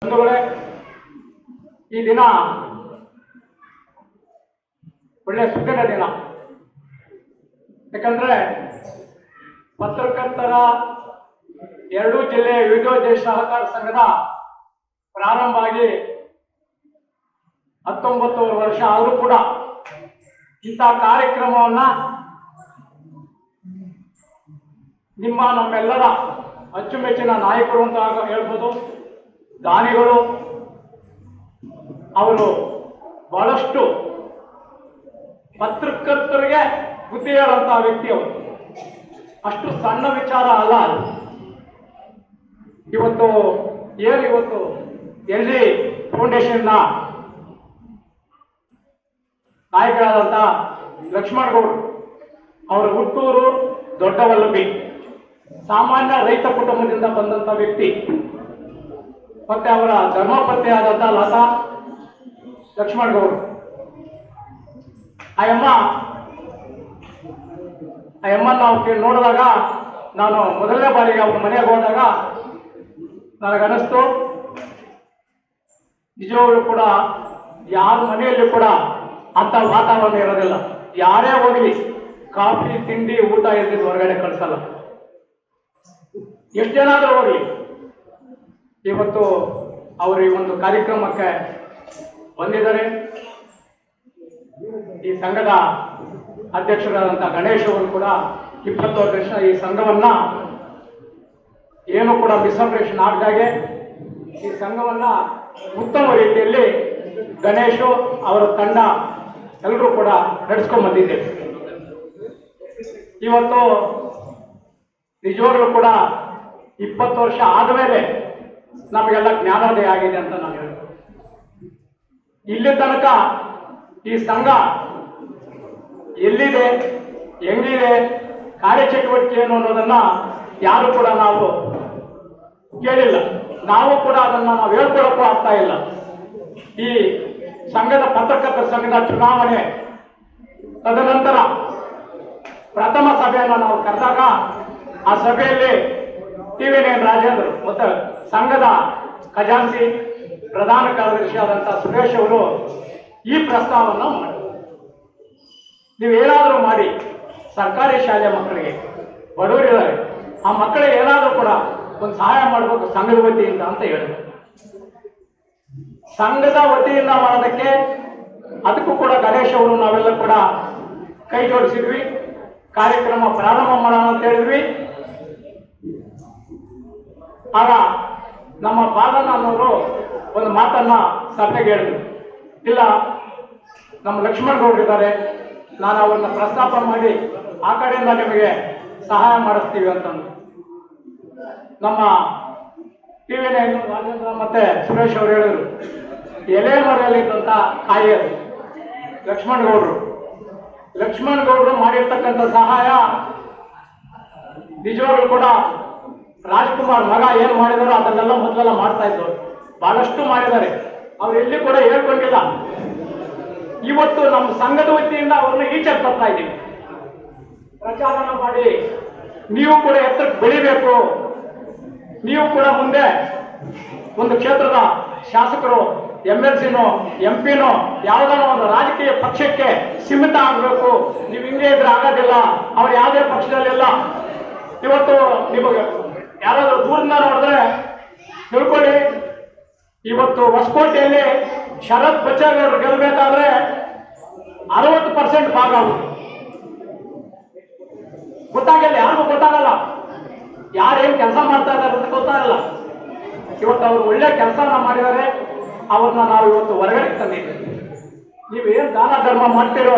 ಬಂಧುಗಳೇ, ಈ ದಿನ ಒಳ್ಳೆ ಸುಖದ ದಿನ. ಯಾಕಂದ್ರೆ ಪತ್ರಕರ್ತರ ಎರಡೂ ಜಿಲ್ಲೆಯ ವಿವಿಧೋದ್ದೇಶ ಸಹಕಾರ ಸಂಘದ ಪ್ರಾರಂಭ ಆಗಿ 19 ವರ್ಷ ಆದರೂ ಕೂಡ ಇಂಥ ಕಾರ್ಯಕ್ರಮವನ್ನ ನಮ್ಮೆಲ್ಲರ ಅಚ್ಚುಮೆಚ್ಚಿನ ನಾಯಕರು ಅಂತ ಹೇಳ್ಬೋದು, ದಾನಿಗಳು. ಅವರು ಬಹಳಷ್ಟು ಪತ್ರಕರ್ತರಿಗೆ ಬುದ್ಧಿ ಹೇಳುವಂತಹ ವ್ಯಕ್ತಿ ಅವರು. ಅಷ್ಟು ಸಣ್ಣ ವಿಚಾರ ಅಲ್ಲ. ಇವತ್ತು ಎಲ್ಲಿ ಫೌಂಡೇಶನ್ ನಾಯಕರಾದಂಥ ಲಕ್ಷ್ಮಣಗೌಡರು, ಅವರ ಹುಟ್ಟೂರು ದೊಡ್ಡವಲ್ಲಭಿ, ಸಾಮಾನ್ಯ ರೈತ ಕುಟುಂಬದಿಂದ ಬಂದಂತ ವ್ಯಕ್ತಿ. ಮತ್ತೆ ಅವರ ಧರ್ಮಪತ್ನಿ ಆದಂತ ಲತಾ ಲಕ್ಷ್ಮಣಗೌಡರು. ಆ ಅಮ್ಮ ನಾವು ನೋಡಿದಾಗ, ನಾನು ಮೊದಲನೇ ಬಾರಿಗೆ ಅವ್ರ ಮನೆಗೆ ಹೋದಾಗ ನನಗನ್ನಿಸ್ತು, ನಿಜವಾಗ್ಲೂ ಕೂಡ ಯಾರ ಮನೆಯಲ್ಲಿ ಕೂಡ ಅಂತ ವಾತಾವರಣ ಇರೋದಿಲ್ಲ. ಯಾರೇ ಹೋಗ್ಲಿ ಕಾಫಿ ತಿಂಡಿ ಊಟ ಇಲ್ದಿದ್ದು ಹೊರಗಡೆ ಕಳಿಸಲ್ಲ. ಎಷ್ಟು ಜನ ಆದ್ರೂ ಹೋಗ್ಲಿ. ಇವತ್ತು ಅವರು ಈ ಒಂದು ಕಾರ್ಯಕ್ರಮಕ್ಕೆ ಬಂದಿದ್ದಾರೆ. ಈ ಸಂಘದ ಅಧ್ಯಕ್ಷರಾದಂತಹ ಗಣೇಶ್ ಅವರು ಕೂಡ 20 ವರ್ಷ ಈ ಸಂಘವನ್ನ ಏನು ಕೂಡ ಮಿಸ್ಅಪ್ರೇಷನ್ ಆಗದಾಗೆ ಈ ಸಂಘವನ್ನ ಉತ್ತಮ ರೀತಿಯಲ್ಲಿ ಗಣೇಶು ಅವರ ತಂಡ ಎಲ್ಲರೂ ಕೂಡ ನಡೆಸ್ಕೊಂಡ್ ಬಂದಿದ್ದೇವೆ. ಇವತ್ತು ನಿಜವಾಗ್ಲೂ ಕೂಡ 20 ವರ್ಷ ಆದಮೇಲೆ ನಮಗೆಲ್ಲ ಜ್ಞಾನೋದಯ ಆಗಿದೆ ಅಂತ ನಾನು ಹೇಳ್ತೀನಿ. ಇಲ್ಲಿ ತನಕ ಈ ಸಂಘ ಎಲ್ಲಿದೆ, ಹೆಂಗಿದೆ, ಕಾರ್ಯಚಟುವಟಿಕೆ ಏನು ಅನ್ನೋದನ್ನ ಯಾರು ಕೂಡ ನಾವು ಕೇಳಿಲ್ಲ. ನಾವು ಕೂಡ ಅದನ್ನ ನಾವು ಹೇಳ್ಕೊಳಕ್ಕೂ ಆಗ್ತಾ ಇಲ್ಲ. ಈ ಸಂಘದ ಪತ್ರಕರ್ತರ ಸಂಘದ ಚುನಾವಣೆ ತದನಂತರ ಪ್ರಥಮ ಸಭೆಯನ್ನು ನಾವು ಕರೆದಾಗ ಆ ಸಭೆಯಲ್ಲಿ TV9 ರಾಜೇಂದ್ರ ಮತ್ತು ಸಂಘದ ಖಜಾನ್ಸಿ ಪ್ರಧಾನ ಕಾರ್ಯದರ್ಶಿ ಆದಂತಹ ಸುರೇಶ್ ಅವರು ಈ ಪ್ರಸ್ತಾವವನ್ನು ಮಾಡಿದರು. ನೀವೇನಾದರೂ ಮಾಡಿ ಸರ್ಕಾರಿ ಶಾಲೆಯ ಮಕ್ಕಳಿಗೆ ಬಡವರಿದ್ದಾರೆ, ಆ ಮಕ್ಕಳಿಗೆ ಏನಾದರೂ ಕೂಡ ಒಂದು ಸಹಾಯ ಮಾಡಬೇಕು ಸಂಘದ ವತಿಯಿಂದ ಅಂತ ಹೇಳಿದ್ರು. ಸಂಘದ ವತಿಯಿಂದ ಮಾಡೋದಕ್ಕೆ ಅದಕ್ಕೂ ಕೂಡ ಗಣೇಶ್ ಅವರು ನಾವೆಲ್ಲ ಕೂಡ ಕೈ ಜೋಡಿಸಿದ್ವಿ. ಕಾರ್ಯಕ್ರಮ ಪ್ರಾರಂಭ ಮಾಡೋಣ ಅಂತ ಹೇಳಿದ್ವಿ. ಆಗ ನಮ್ಮ ಬಾಲಣ್ಣನವರು ಒಂದು ಮಾತನ್ನ ಸಭೆಗೆ ಹೇಳಿದ್ರು. ಇಲ್ಲ, ನಮ್ಮ ಲಕ್ಷ್ಮಣಗೌಡರಿದ್ದಾರೆ, ನಾನು ಅವ್ರನ್ನ ಪ್ರಸ್ತಾಪ ಮಾಡಿ ಆ ಕಡೆಯಿಂದ ನಿಮಗೆ ಸಹಾಯ ಮಾಡಿಸ್ತೀವಿ ಅಂತಂದು. ನಮ್ಮ TV9 ರಾಜೇಂದ್ರ ಮತ್ತೆ ಸುರೇಶ್ ಅವರು ಹೇಳಿದ್ರು, ಎಲೆ ಮರೆಯಲ್ಲಿದ್ದಂತ ಕಾಯಿಯರು ಲಕ್ಷ್ಮಣಗೌಡರು ಮಾಡಿರ್ತಕ್ಕಂಥ ಸಹಾಯ ನಿಜವಾಗ್ಲೂ ಕೂಡ ರಾಜ್ಕುಮಾರ್ ಮಗ ಏನ್ ಮಾಡಿದಾರೋ ಅದನ್ನೆಲ್ಲ ಮೊದಲೆಲ್ಲ ಮಾಡ್ತಾ ಇದ್ರು. ಬಹಳಷ್ಟು ಮಾಡಿದ್ದಾರೆ, ಅವ್ರು ಎಲ್ಲಿ ಕೂಡ ಹೇಳ್ಕೊಂಡಿಲ್ಲ. ಇವತ್ತು ನಮ್ಮ ಸಂಘದ ವತಿಯಿಂದ ಅವ್ರನ್ನ ಈಚೆ ತರ್ತಾ ಇದ್ದೀವಿ. ಪ್ರಚಾರನ ಮಾಡಿ ನೀವು ಕೂಡ ಎತ್ತರಕ್ಕೆ ಬೆಳಿಬೇಕು, ನೀವು ಕೂಡ ಮುಂದೆ ಒಂದು ಕ್ಷೇತ್ರದ ಶಾಸಕರು, MLCನೋ MP ನೋ ಯಾವುದಾದ್ರು ಒಂದು ರಾಜಕೀಯ ಪಕ್ಷಕ್ಕೆ ಸೀಮಿತ ಆಗಬೇಕು. ನೀವು ಹಿಂಗೆ ಇದ್ರೆ ಆಗೋದಿಲ್ಲ. ಅವ್ರು ಯಾವುದೇ ಪಕ್ಷದಲ್ಲಿಲ್ಲ. ಇವತ್ತು ನಿಮಗೆ ಯಾರಾದ್ರೂ ದೂರದಿಂದ ನೋಡಿದ್ರೆ ತಿಳ್ಕೊಳ್ಳಿ, ಇವತ್ತು ಹೊಸಕೋಟೆಯಲ್ಲಿ ಶರತ್ ಬಚ್ಚೇಗೌಡರು ಗೆಲ್ಲಬೇಕಾದ್ರೆ 60% ಭಾಗ ಗೊತ್ತಾಗಿಲ್ಲ, ಯಾರಿಗೂ ಗೊತ್ತಾಗಲ್ಲ. ಯಾರೇನ್ ಕೆಲಸ ಮಾಡ್ತಾ ಇದ್ದಾರೆ ಅಂತ ಗೊತ್ತಾಗಲ್ಲ. ಇವತ್ತು ಅವರು ಒಳ್ಳೆ ಕೆಲಸನ ಮಾಡಿದ್ದಾರೆ, ಅವ್ರನ್ನ ನಾವು ಇವತ್ತು ಹೊರಗಡೆ ತಂದಿದ್ದೀವಿ. ನೀವೇನು ದಾನ ಧರ್ಮ ಮಾಡ್ತೀರೋ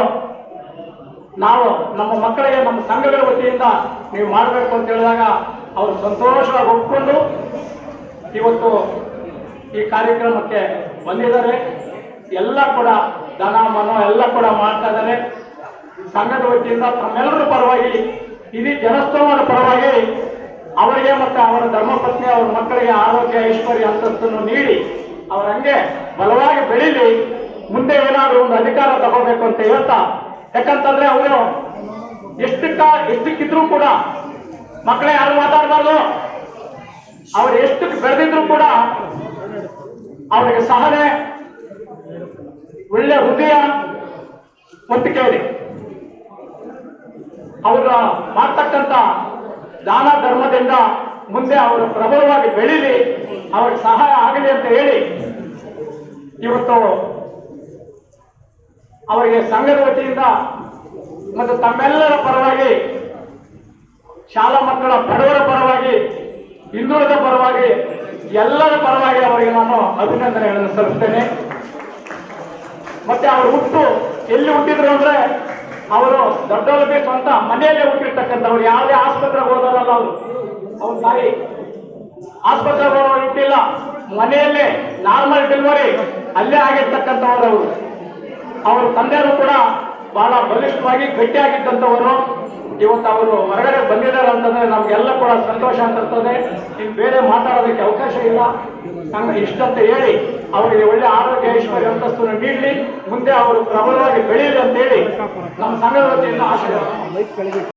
ನಾವು ನಮ್ಮ ಮಕ್ಕಳಿಗೆ ನಮ್ಮ ಸಂಘಗಳ ವತಿಯಿಂದ ನೀವು ಮಾಡಬೇಕು ಅಂತ ಹೇಳಿದಾಗ ಅವರು ಸಂತೋಷವಾಗಿ ಒಪ್ಕೊಂಡು ಇವತ್ತು ಈ ಕಾರ್ಯಕ್ರಮಕ್ಕೆ ಬಂದಿದ್ದಾರೆ. ಎಲ್ಲ ಕೂಡ ಧನ ಮನೋ ಎಲ್ಲ ಕೂಡ ಮಾಡ್ತಾ ಇದ್ದಾರೆ. ಸಂಘದ ವತಿಯಿಂದ ತಮ್ಮೆಲ್ಲರ ಪರವಾಗಿ, ಇಡೀ ಜನಸ್ತೋಮದ ಪರವಾಗಿ ಅವರಿಗೆ ಮತ್ತೆ ಅವರ ಧರ್ಮಪತ್ನಿ ಅವರ ಮಕ್ಕಳಿಗೆ ಆರೋಗ್ಯ ಐಶ್ವರ್ಯ ಅಂತಸ್ತನ್ನು ನೀಡಿ ಅವರ ಹಂಗೆ ಬಲವಾಗಿ ಬೆಳೀಲಿ, ಮುಂದೆ ಏನಾದರೂ ಒಂದು ಅಧಿಕಾರ ತಗೋಬೇಕು ಅಂತ ಹೇಳ್ತಾ. ಯಾಕಂತಂದ್ರೆ ಅವರು ಎಷ್ಟಕ್ಕಿದ್ರು ಕೂಡ ಮಕ್ಕಳೇ ಯಾರು ಮಾತಾಡಬಾರ್ದು. ಅವ್ರು ಎಷ್ಟು ಬೆಳೆದಿದ್ರು ಕೂಡ ಅವರಿಗೆ ಸಹನೆ, ಒಳ್ಳೆ ಹೃದಯ ಹೊತ್ತಿಕೆ ಇದೆ. ಅವರ ಮಾಡ್ತಕ್ಕಂಥ ದಾನ ಧರ್ಮದಿಂದ ಮುಂದೆ ಅವರು ಪ್ರಬಲವಾಗಿ ಬೆಳೀಲಿ, ಅವ್ರಿಗೆ ಸಹಾಯ ಆಗಲಿ ಅಂತ ಹೇಳಿ ಇವತ್ತು ಅವರಿಗೆ ಸಂಘದ ವತಿಯಿಂದ ಮತ್ತು ತಮ್ಮೆಲ್ಲರ ಪರವಾಗಿ, ಶಾಲಾ ಮಕ್ಕಳ ಬಡವರ ಪರವಾಗಿ, ಹಿಂದುಳಿದ ಪರವಾಗಿ, ಎಲ್ಲರ ಪರವಾಗಿ ಅವರಿಗೆ ನಾನು ಅಭಿನಂದನೆಗಳನ್ನು ಸಲ್ಲಿಸ್ತೇನೆ. ಮತ್ತೆ ಅವರು ಎಲ್ಲಿ ಹುಟ್ಟಿದ್ರು ಅಂದ್ರೆ ಅವರು ದೊಡ್ಡವರಿಗೆ ಸ್ವಂತ ಮನೆಯಲ್ಲೇ ಹುಟ್ಟಿರ್ತಕ್ಕಂಥವ್ರು, ಯಾವುದೇ ಆಸ್ಪತ್ರೆಗೆ ಹೋದರಲ್ಲ. ಅವ್ರ ತಾಯಿ ಆಸ್ಪತ್ರೆಗೆ ಹುಟ್ಟಿಲ್ಲ, ಮನೆಯಲ್ಲೇ ನಾರ್ಮಲ್ ಡೆಲಿವರಿ ಅಲ್ಲೇ ಆಗಿರ್ತಕ್ಕಂಥವ್ರು. ಅವರ ತಂದೆಯರು ಕೂಡ ಬಹಳ ಬಲಿಷ್ಠವಾಗಿ ಗಟ್ಟಿಯಾಗಿದ್ದಂಥವರು. ಇವತ್ತು ಅವರು ಹೊರಗಡೆ ಬಂದಿದ್ದಾರೆ ಅಂತಂದ್ರೆ ನಮ್ಗೆಲ್ಲ ಕೂಡ ಸಂತೋಷ ಅನಿಸ್ತದೆ. ಇನ್ನು ಬೇರೆ ಮಾತಾಡೋದಕ್ಕೆ ಅವಕಾಶ ಇಲ್ಲ. ನಂಗೆ ಇಷ್ಟಂತ ಹೇಳಿ ಅವರಿಗೆ ಒಳ್ಳೆ ಆರೋಗ್ಯ ಐಶ್ವರ್ಯ ಅಂತಸ್ತನ್ನು ನೀಡಲಿ, ಮುಂದೆ ಅವರು ಪ್ರಬಲವಾಗಿ ಬೆಳೆಯಲಿ ಅಂತ ಹೇಳಿ ನಮ್ಮ ಸಂಘದ ವತಿಯಿಂದ ಆಶೀರ್ವಾದ.